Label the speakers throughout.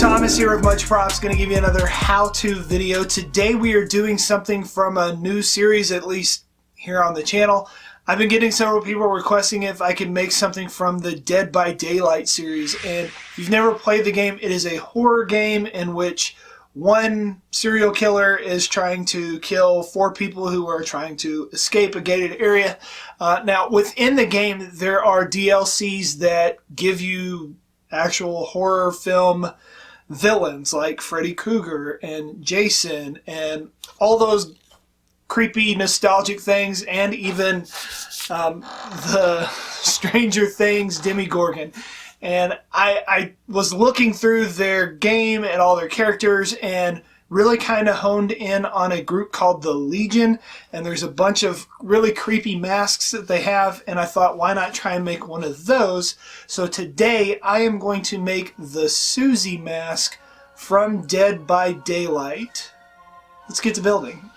Speaker 1: Thomas here with Much Props, going to give you another how-to video. Today we are doing something from a new series, at least here on the channel. I've been getting several people requesting if I can make something from the Dead by Daylight series. And if you've never played the game, it is a horror game in which one serial killer is trying to kill 4 people who are trying to escape a gated area. Now, within the game, there are DLCs that give you actual horror film villains like Freddy Krueger and Jason and all those creepy nostalgic things, and even the Stranger Things Demogorgon. And I was looking through their game and all their characters and really kind of honed in on a group called the Legion, and there's a bunch of really creepy masks that they have, and I thought, why not try and make one of those? So today I am going to make the Susie mask from Dead by Daylight. Let's get to building.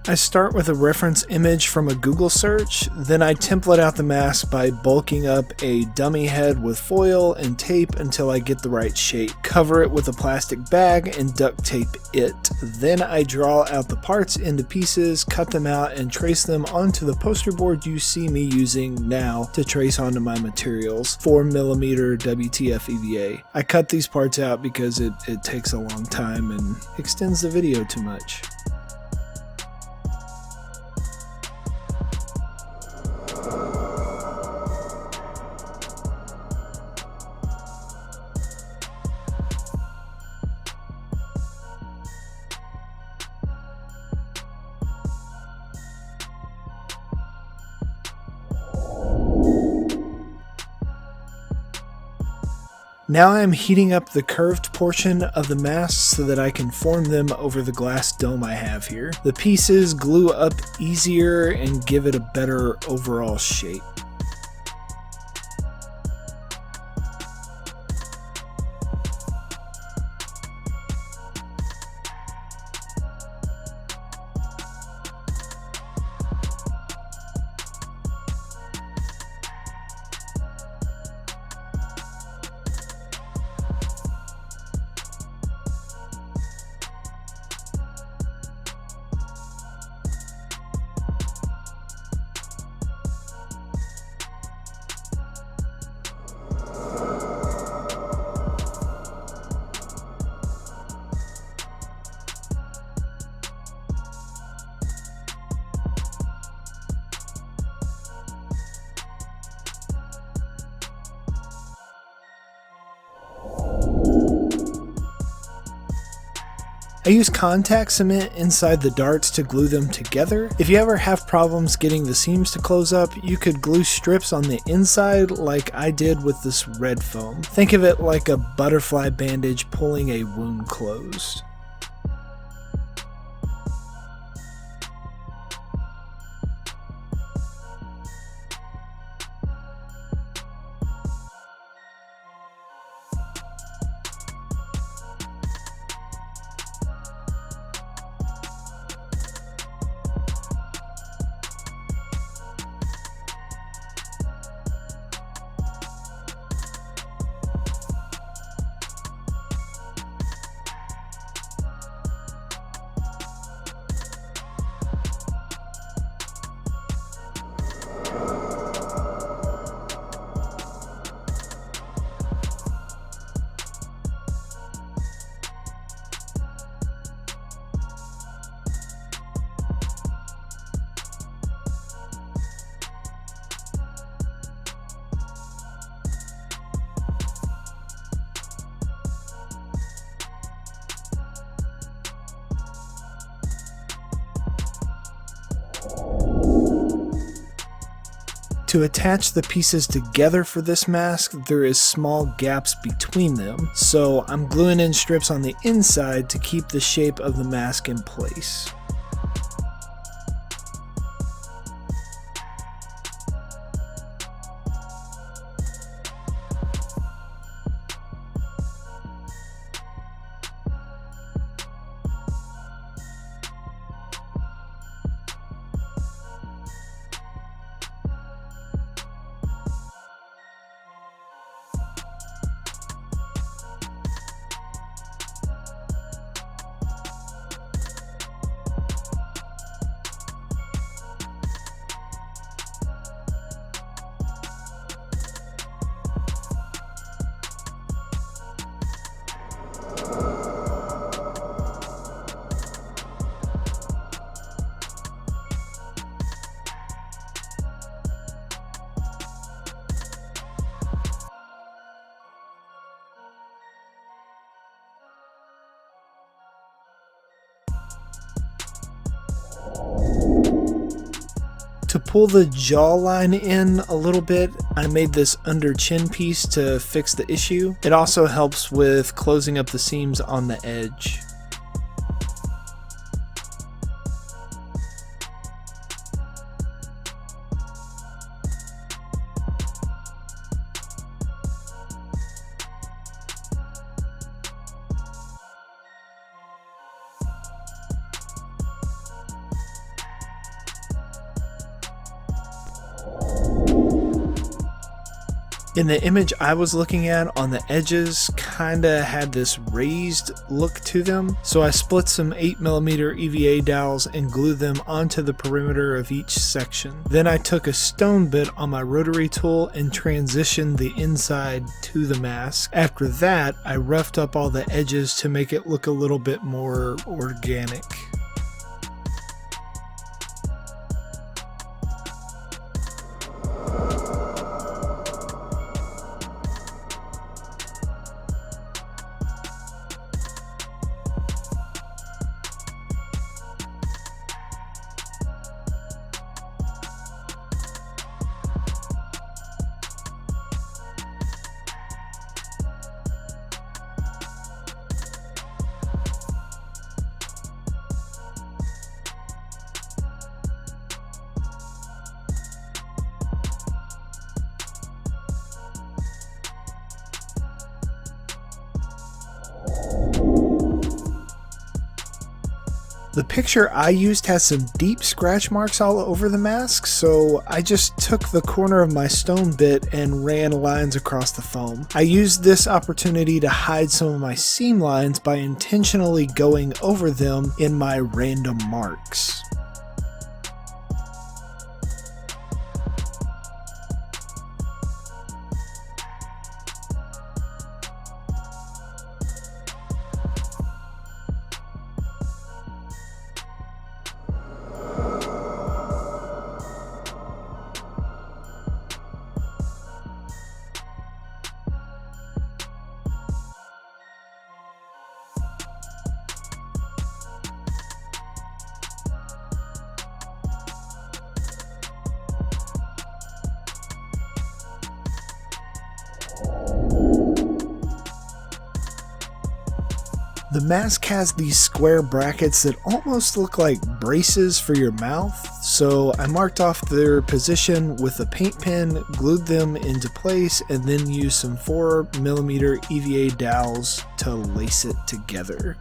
Speaker 1: I start with a reference image from a Google search, then I template out the mask by bulking up a dummy head with foil and tape until I get the right shape. Cover it with a plastic bag and duct tape it. Then I draw out the parts into pieces, cut them out, and trace them onto the poster board you see me using now to trace onto my materials, 4mm WTF EVA. I cut these parts out because it takes a long time and extends the video too much. Now I am heating up the curved portion of the mask so that I can form them over the glass dome I have here. The pieces glue up easier and give it a better overall shape. I use contact cement inside the darts to glue them together. If you ever have problems getting the seams to close up, you could glue strips on the inside like I did with this red foam. Think of it like a butterfly bandage pulling a wound closed. To attach the pieces together for this mask, there is small gaps between them, so I'm gluing in strips on the inside to keep the shape of the mask in place. pull the jawline in a little bit. I made this under chin piece to fix the issue. It also helps with closing up the seams on the edge. In the image I was looking at, on the edges kinda had this raised look to them, so I split some 8mm EVA dowels and glued them onto the perimeter of each section. Then I took a stone bit on my rotary tool and transitioned the inside to the mask. After that, I roughed up all the edges to make it look a little bit more organic. The picture I used has some deep scratch marks all over the mask, so I just took the corner of my stone bit and ran lines across the foam. I used this opportunity to hide some of my seam lines by intentionally going over them in my random marks. The mask has these square brackets that almost look like braces for your mouth, so I marked off their position with a paint pen, glued them into place, and then used some 4mm EVA dowels to lace it together.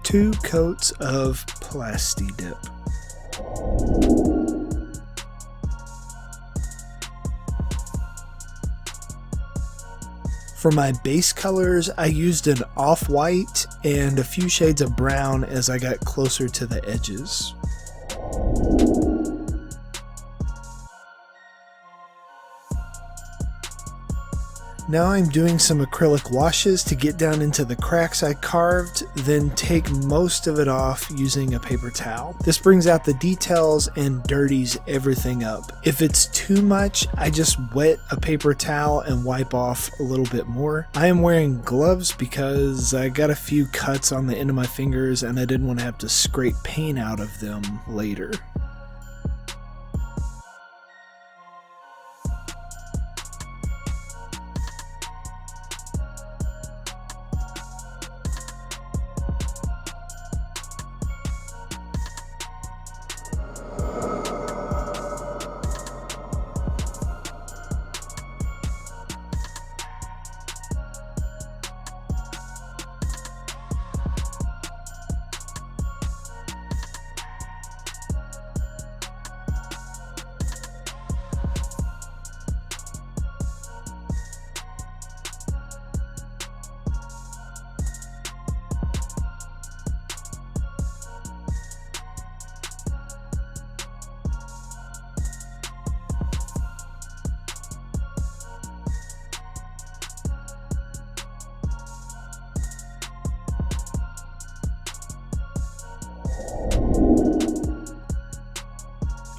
Speaker 1: Two coats of Plasti Dip. For my base colors, I used an off-white and a few shades of brown as I got closer to the edges. Now I'm doing some acrylic washes to get down into the cracks I carved, then take most of it off using a paper towel. This brings out the details and dirties everything up. If it's too much, I just wet a paper towel and wipe off a little bit more. I am wearing gloves because I got a few cuts on the end of my fingers and I didn't want to have to scrape paint out of them later.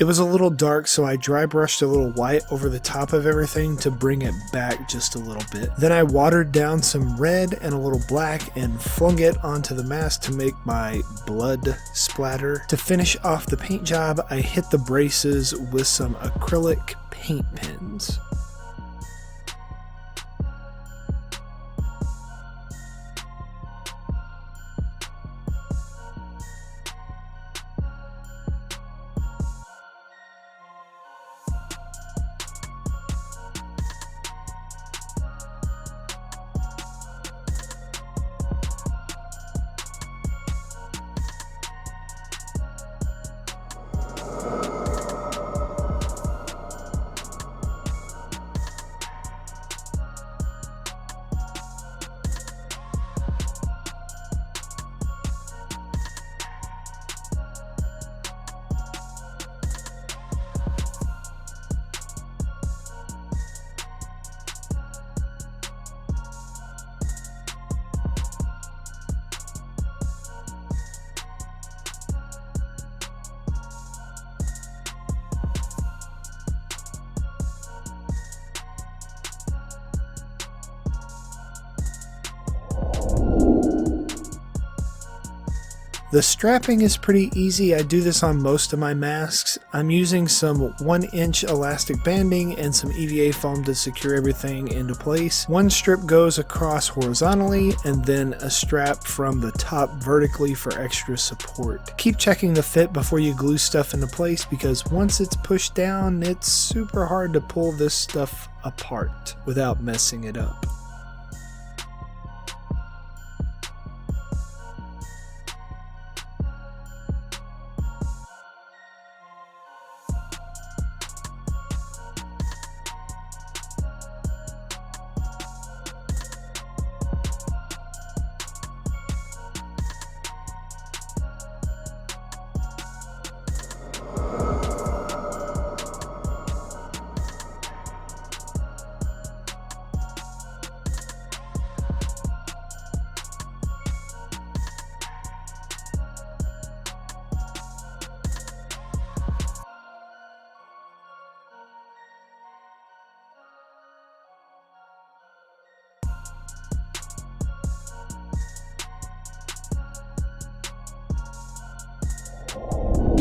Speaker 1: It was a little dark, so I dry brushed a little white over the top of everything to bring it back just a little bit. Then I watered down some red and a little black and flung it onto the mask to make my blood splatter. To finish off the paint job, I hit the braces with some acrylic paint pens. The strapping is pretty easy. I do this on most of my masks. I'm using some 1-inch elastic banding and some EVA foam to secure everything into place. One strip goes across horizontally and then a strap from the top vertically for extra support. Keep checking the fit before you glue stuff into place because once it's pushed down, it's super hard to pull this stuff apart without messing it up.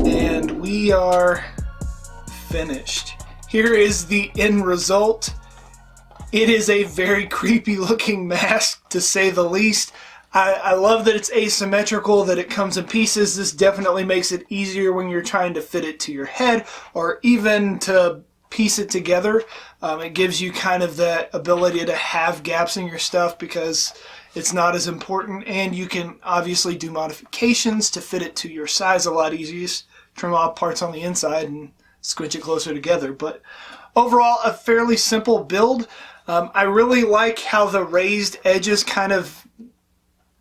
Speaker 1: And we are finished. Here is the end result. It is a very creepy looking mask, to say the least. I love that it's asymmetrical, that it comes in pieces. This definitely makes it easier when you're trying to fit it to your head or even to piece it together. It gives you kind of that ability to have gaps in your stuff because it's not as important, and you can obviously do modifications to fit it to your size a lot easier. Just trim off parts on the inside and squinch it closer together. But overall, a fairly simple build. I really like how the raised edges kind of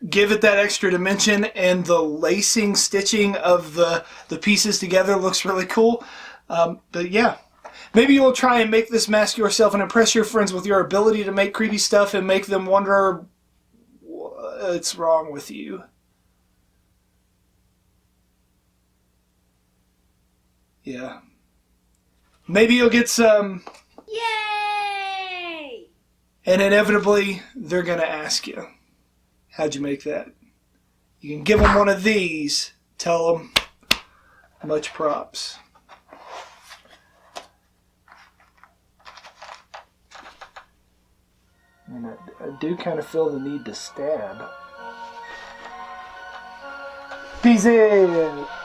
Speaker 1: give it that extra dimension, and the lacing stitching of the pieces together looks really cool. But yeah, Maybe you'll try and make this mask yourself and impress your friends with your ability to make creepy stuff and make them wonder what's wrong with you. Yeah. Maybe you'll get some...
Speaker 2: Yay!
Speaker 1: And inevitably, they're going to ask you, how'd you make that? You can give them one of these. Tell them, much props. And I do kind of feel the need to stab. Peace out.